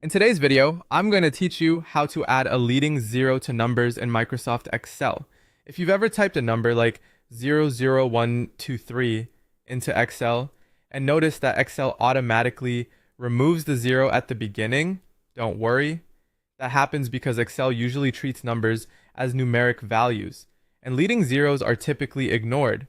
In today's video, I'm going to teach you how to add a leading zero to numbers in Microsoft Excel. If you've ever typed a number like 00123 into Excel and noticed that Excel automatically removes the zero at the beginning, don't worry. That happens because Excel usually treats numbers as numeric values, and leading zeros are typically ignored.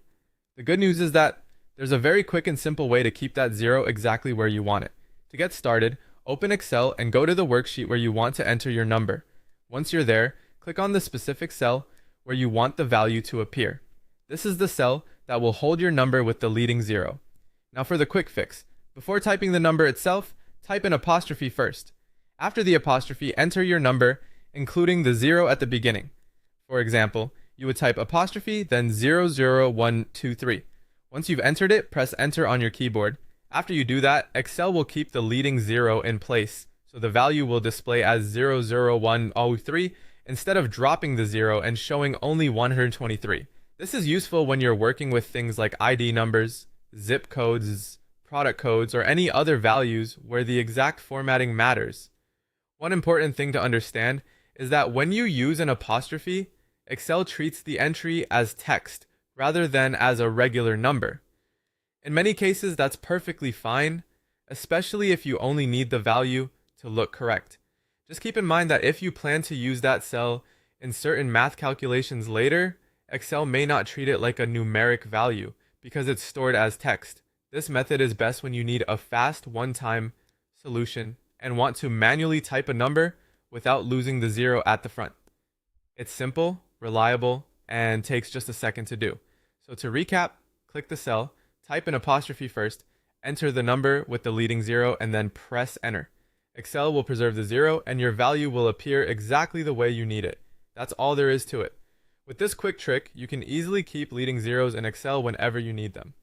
The good news is that there's a very quick and simple way to keep that zero exactly where you want it. To get started, open Excel and go to the worksheet where you want to enter your number. Once you're there, click on the specific cell where you want the value to appear. This is the cell that will hold your number with the leading zero. Now for the quick fix. Before typing the number itself, type an apostrophe first. After the apostrophe, enter your number, including the zero at the beginning. For example, you would type apostrophe, then 00123. Once you've entered it, press enter on your keyboard. After you do that, Excel will keep the leading zero in place, so the value will display as 00103 instead of dropping the zero and showing only 123. This is useful when you're working with things like ID numbers, zip codes, product codes, or any other values where the exact formatting matters. One important thing to understand is that when you use an apostrophe, Excel treats the entry as text rather than as a regular number. In many cases, that's perfectly fine, especially if you only need the value to look correct. Just keep in mind that if you plan to use that cell in certain math calculations later, Excel may not treat it like a numeric value because it's stored as text. This method is best when you need a fast one-time solution and want to manually type a number without losing the zero at the front. It's simple, reliable, and takes just a second to do. So to recap, click the cell, type an apostrophe first, enter the number with the leading zero, and then press enter. Excel will preserve the zero, and your value will appear exactly the way you need it. That's all there is to it. With this quick trick, you can easily keep leading zeros in Excel whenever you need them.